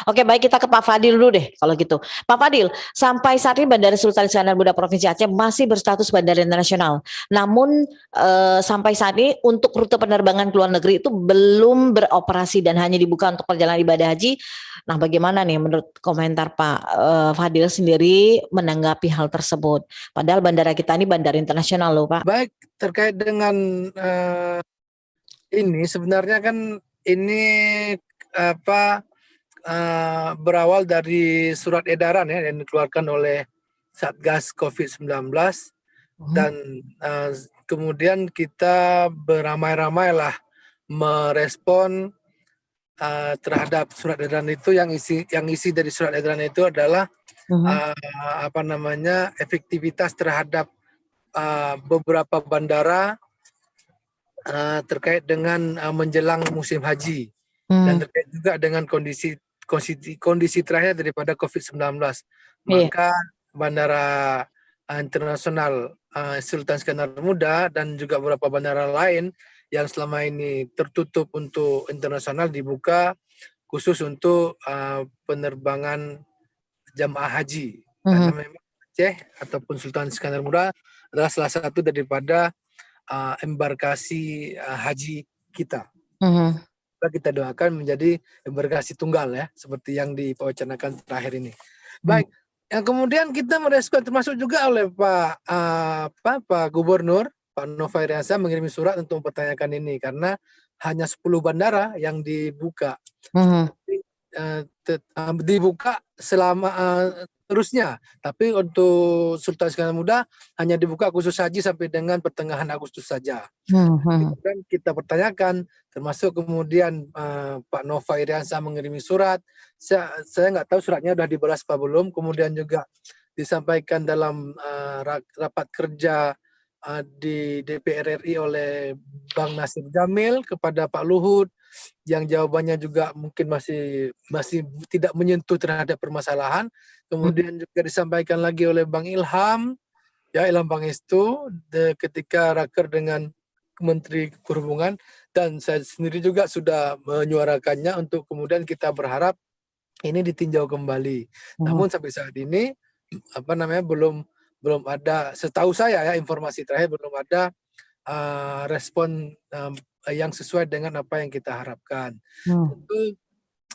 Oke, baik, kita ke Pak Fadil dulu deh kalau gitu. Pak Fadil, sampai saat ini Bandara Sultan Iskandar Muda Provinsi Aceh masih berstatus bandara internasional. Namun sampai saat ini untuk rute penerbangan ke luar negeri itu belum beroperasi dan hanya dibuka untuk perjalanan ibadah haji. Nah, bagaimana nih menurut komentar Pak Fadil sendiri menanggapi hal tersebut? Padahal bandara kita ini bandara internasional loh, Pak. Baik, terkait dengan ini sebenarnya kan ini berawal dari surat edaran ya yang dikeluarkan oleh Satgas COVID-19 dan kemudian kita beramai-ramai lah merespon terhadap surat edaran itu. Yang isi dari surat edaran itu adalah efektivitas terhadap beberapa bandara terkait dengan menjelang musim haji dan terkait juga dengan kondisi terakhir daripada COVID-19. Maka Bandara Internasional Sultan Iskandar Muda dan juga beberapa bandara lain yang selama ini tertutup untuk internasional dibuka khusus untuk penerbangan jamaah haji. Karena memang Aceh ataupun Sultan Iskandar Muda adalah salah satu daripada embarkasi haji kita. Kita doakan menjadi embarkasi tunggal ya, seperti yang diwacanakan terakhir ini. Baik, yang kemudian kita merespon termasuk juga oleh Pak Gubernur, Pak Nova Iriansyah mengirim surat untuk mempertanyakan ini karena hanya 10 bandara yang dibuka. Dibuka selama terusnya, tapi untuk Sultan Iskandar Muda hanya dibuka khusus haji sampai dengan pertengahan Agustus saja. Dan kita pertanyakan, termasuk kemudian Pak Nova Iriansyah mengirim surat. Saya nggak tahu suratnya sudah dibalas apa belum. Kemudian juga disampaikan dalam rapat kerja di DPR RI oleh Bang Nasir Jamil kepada Pak Luhut, yang jawabannya juga mungkin masih tidak menyentuh terhadap permasalahan. Kemudian juga disampaikan lagi oleh Bang Ilham, ya Ilham Pangestu, ketika raker dengan Menteri Perhubungan, dan saya sendiri juga sudah menyuarakannya untuk kemudian kita berharap ini ditinjau kembali. Namun sampai saat ini belum ada, setahu saya ya informasi terakhir belum ada respon yang sesuai dengan apa yang kita harapkan. Tentu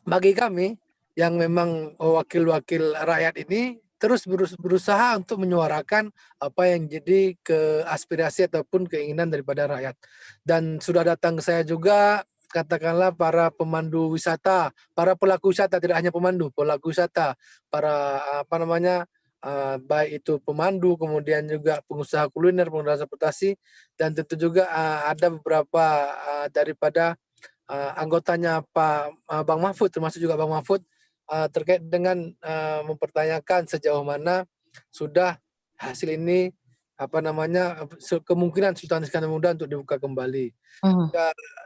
bagi kami yang memang wakil-wakil rakyat ini terus berusaha untuk menyuarakan apa yang jadi aspirasi ataupun keinginan daripada rakyat. Dan sudah datang ke saya juga katakanlah para pemandu wisata, para pelaku wisata, tidak hanya pemandu, pelaku wisata, para baik itu pemandu, kemudian juga pengusaha kuliner, pengusaha transportasi, dan tentu juga ada beberapa daripada anggotanya Bang Mahfud, termasuk juga Bang Mahfud, terkait dengan mempertanyakan sejauh mana sudah hasil ini kemungkinan Sultan Iskandar Muda untuk dibuka kembali.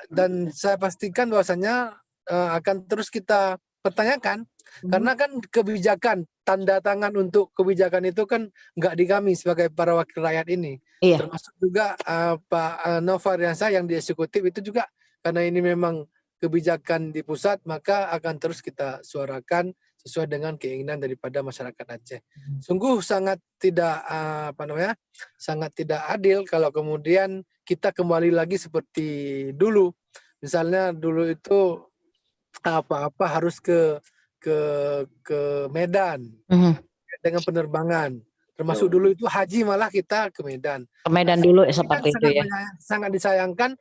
Dan saya pastikan bahwasanya akan terus kita pertanyakan, karena kan kebijakan, tanda tangan untuk kebijakan itu kan nggak di kami sebagai para wakil rakyat ini. Termasuk juga Pak Nova Iriansyah yang di eksekutif itu juga, karena ini memang kebijakan di pusat, maka akan terus kita suarakan sesuai dengan keinginan daripada masyarakat Aceh. Sungguh sangat tidak sangat tidak adil kalau kemudian kita kembali lagi seperti dulu. Misalnya dulu itu apa-apa harus ke Medan dengan penerbangan. Termasuk dulu itu haji malah kita ke Medan. Ke Medan dulu seperti itu ya. Sangat disayangkan.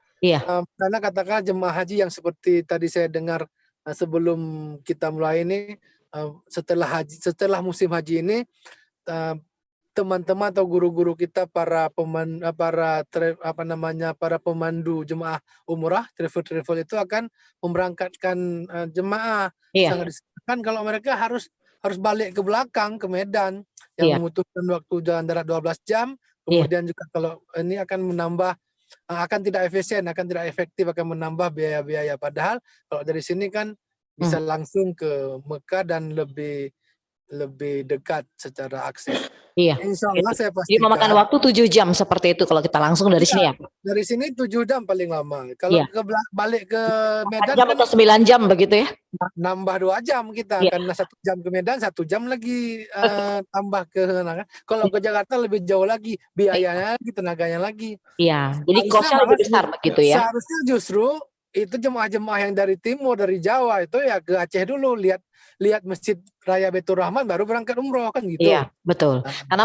Karena katakanlah jemaah haji yang seperti tadi saya dengar sebelum kita mulai ini, setelah musim haji ini, teman-teman atau guru-guru kita para pemandu jemaah umrah, travel itu akan memberangkatkan jemaah. Sangat disayangkan kalau mereka harus balik ke belakang ke Medan yang membutuhkan waktu jalan darat 12 jam. Kemudian juga kalau ini akan menambah, akan tidak efisien, akan tidak efektif, akan menambah biaya-biaya. Padahal kalau dari sini kan bisa langsung ke Mekah dan lebih dekat secara akses. Iya. Insya Allah Itu. saya Jadi memakan pastikan. waktu 7 jam seperti itu kalau kita langsung dari Iya, sini ya. dari sini 7 jam paling lama. Kalau Iya. balik ke 4 Medan jam kan atau 9 jam begitu ya. nambah 2 jam kita, Iya. karena 1 jam ke Medan, 1 jam lagi tambah ke sana kan. Kalau ke Jakarta lebih jauh lagi, biayanya lagi, tenaganya lagi. Iya. Jadi Harusnya kosnya malah lebih besar begitu ya. seharusnya justru itu jemaah-jemaah yang dari timur, dari Jawa itu ya ke Aceh dulu, lihat Masjid Raya Baitur Rahman baru berangkat umroh kan Iya, gitu. betul. Nah, Karena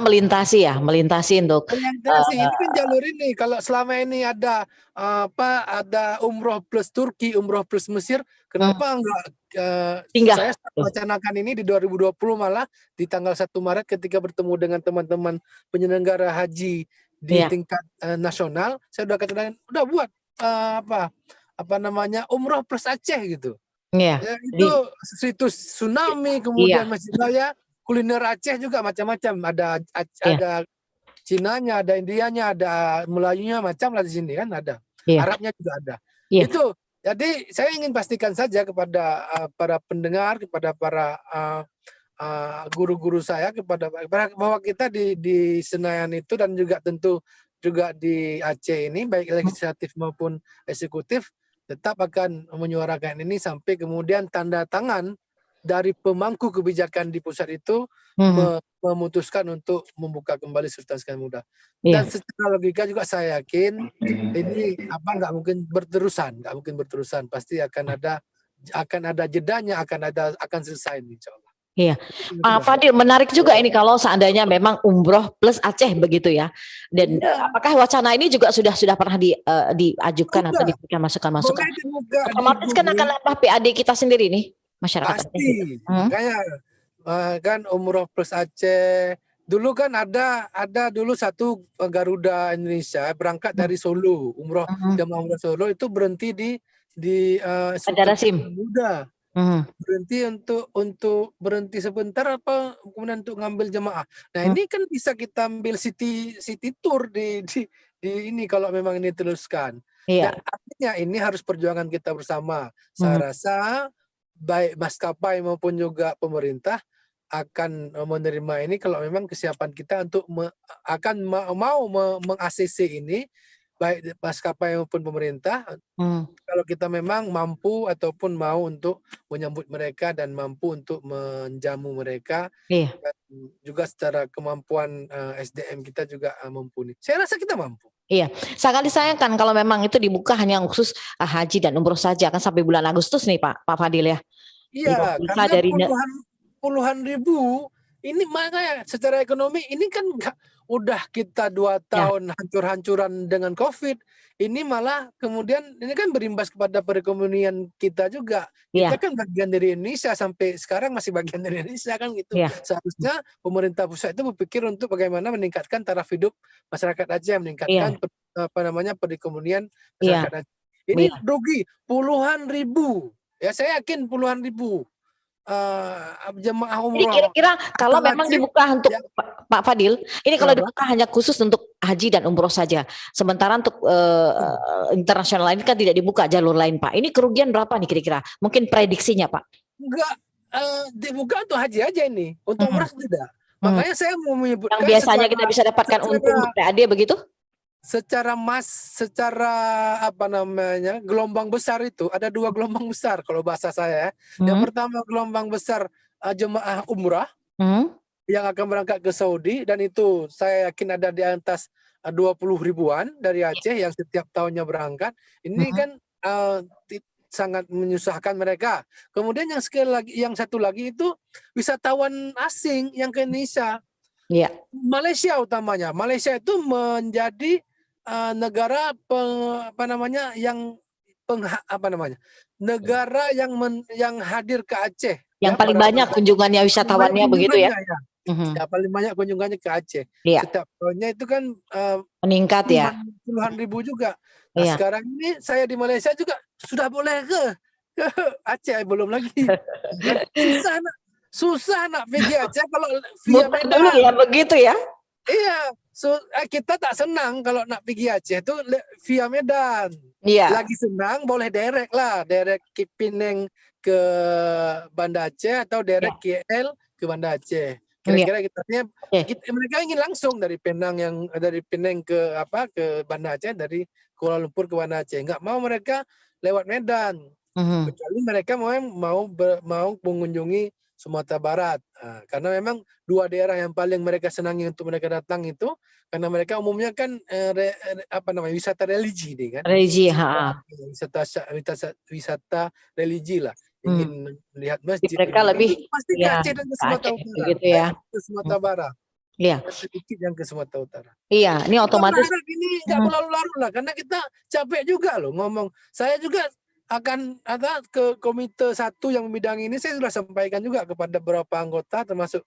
melintasi untuk orientasi ini kan jalur ini. Kalau selama ini ada ada umroh plus Turki, umroh plus Mesir, kenapa enggak saya singgah. wacanakan ini di 2020 malah di tanggal 1 Maret ketika bertemu dengan teman-teman penyelenggara haji di Iya, tingkat nasional, saya udah katakan udah buat apa namanya umroh plus Aceh gitu. iya. Ya, Jadi itu situs tsunami, kemudian iya, Masjid Raya, kuliner Aceh juga macam-macam. iya, Ada Cinanya, ada Indianya, ada Melayunya, macam lah di sini kan ada. iya, Arabnya juga ada. iya. Itu. Jadi saya ingin pastikan saja kepada para pendengar, kepada para guru-guru saya, bahwa kita di Senayan itu dan juga tentu juga di Aceh ini, baik legislatif maupun eksekutif, tetap akan menyuarakan ini sampai kemudian tanda tangan dari pemangku kebijakan di pusat itu Mhm. memutuskan untuk membuka kembali Sultan Iskandar Muda. Dan Iya, secara logika juga saya yakin ini nggak mungkin berterusan, pasti akan ada jedanya, akan selesai insya Allah. iya. Itu Pak sudah. Fadil, menarik juga ini kalau seandainya memang umroh plus Aceh begitu ya. Dan Iya, apakah wacana ini juga sudah pernah diajukan atau udah. diberikan masukan-masukan? Boleh dibuka di Otomatis kan akan Google, nambah PAD kita sendiri nih, masyarakat Aceh gitu. pasti. Hmm? Makanya kan umroh plus Aceh. Dulu kan ada dulu satu Garuda Indonesia berangkat Hmm. dari Solo, Hmm. jemaah umroh Solo itu berhenti di Bandara Sultan SIM. Muda. Hmm. Berhenti untuk berhenti sebentar apa kemudian untuk ngambil jemaah. Nah, Hmm. ini kan bisa kita ambil city tour di ini kalau memang ini teruskan. Dan Iya. artinya ini harus perjuangan kita bersama. Hmm. Saya rasa baik maskapai maupun juga pemerintah akan menerima ini kalau memang kesiapan kita untuk mau meng-ACC ini, baik maskapai maupun pemerintah, Hmm. kalau kita memang mampu ataupun mau untuk menyambut mereka dan mampu untuk menjamu mereka, Iya. dan juga secara kemampuan SDM kita juga mumpuni. Saya rasa kita mampu. Iya, sangat disayangkan kalau memang itu dibuka hanya khusus haji dan umroh saja kan sampai bulan Agustus nih Pak Fadil ya. Iya, Bisa karena dari puluhan ribu ini, makanya secara ekonomi ini kan udah kita 2 ya, tahun hancur-hancuran dengan COVID. Ini malah kemudian ini kan berimbas kepada perekonomian kita juga. Kita iya, kan bagian dari Indonesia, sampai sekarang masih bagian dari Indonesia kan gitu. iya, Seharusnya pemerintah pusat itu berpikir untuk bagaimana meningkatkan taraf hidup masyarakat Aceh, meningkatkan iya, perekonomian iya, masyarakat Aceh. Ini iya. rugi puluhan ribu. Ya, saya yakin puluhan ribu jemaah Jadi umroh kira-kira kalau asal memang Aceh dibuka untuk yang Pak Fadil, ini kalau kenapa? dibuka hanya khusus untuk haji dan umroh saja. Sementara untuk internasional lain kan tidak dibuka jalur lain Pak. Ini kerugian berapa nih kira-kira? Mungkin prediksinya Pak. Enggak dibuka untuk haji aja ini, untuk Hmm. umrah tidak. Hmm. Makanya saya mau Yang menyebutkan biasanya kita bisa dapatkan untung secara PAD begitu? secara apa namanya, gelombang besar itu ada 2 gelombang besar kalau bahasa saya. Yang Hmm. pertama gelombang besar jemaah umrah Hmm. yang akan berangkat ke Saudi, dan itu saya yakin ada di atas 20 ribuan dari Aceh yang setiap tahunnya berangkat. Ini Hmm. kan sangat menyusahkan mereka. Kemudian yang satu lagi itu wisatawan asing yang ke Indonesia. Iya. Malaysia utamanya. Malaysia itu menjadi negara negara yang hadir ke Aceh Yang ya, paling banyak kunjungannya paling banyak wisatawannya begitu ya? kunjungannya ya. Mhm. Ya, paling banyak kunjungannya ke Aceh. Iya, Setiap tahunnya itu kan meningkat ya. puluhan ribu juga. Nah, Iya. sekarang ini saya di Malaysia juga sudah boleh ke Aceh, belum lagi. Kan susah nak pergi Aceh kalau via Muter dulu ya Medan. begitu ya? Iya, kita tak senang kalau nak pergi Aceh itu via Medan. Iya. Lagi senang boleh direct lah, direct ke Penang ke Banda Aceh atau Iya. direct KL ke Banda Aceh. Kira-kira kita artinya Oke. mereka ingin langsung dari Penang ke Banda Aceh, dari Kuala Lumpur ke Banda Aceh. Nggak mau mereka lewat Medan. Kecuali mereka mau mengunjungi Sumatera Barat. Nah, karena memang dua daerah yang paling mereka senangi untuk mereka datang itu, karena mereka umumnya kan wisata religi nih kan. Religi, ha. Wisata religi lah. Ingin melihat masjid. Mereka lebih pasti ke Aceh dan ke Sumatera Aceh Utara. gitu ya. Ke Sumatera Barat. Iya. Sedikit yang ke Sumatera Utara. Iya, ini otomatis. Kita ini nggak berlalu-lalu lah, karena kita capek juga loh ngomong. Saya juga akan ada ke komite 1 yang membidangi ini, saya sudah sampaikan juga kepada beberapa anggota termasuk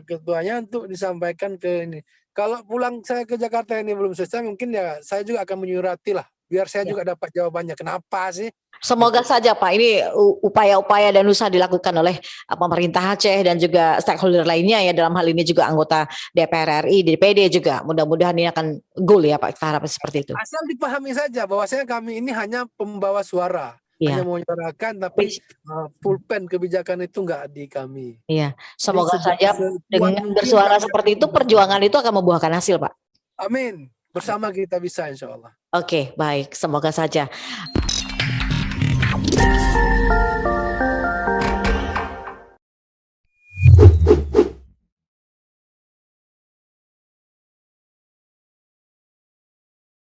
ketuanya untuk disampaikan ke ini. Kalau pulang saya ke Jakarta ini belum selesai, mungkin ya saya juga akan menyurati lah biar saya juga dapat jawabannya kenapa sih. Semoga saja Pak, ini upaya-upaya dan usaha dilakukan oleh pemerintah Aceh dan juga stakeholder lainnya ya, dalam hal ini juga anggota DPR RI, DPD juga. Mudah-mudahan ini akan goal ya Pak, kita harapkan seperti itu. Asal dipahami saja bahwasanya kami ini hanya pembawa suara, hanya menyuarakan, tapi pulpen kebijakan itu nggak di kami. Iya, semoga saja dengan bersuara seperti itu perjuangan itu akan membuahkan hasil Pak. Amin, bersama kita bisa insya Allah. Oke, baik, semoga saja.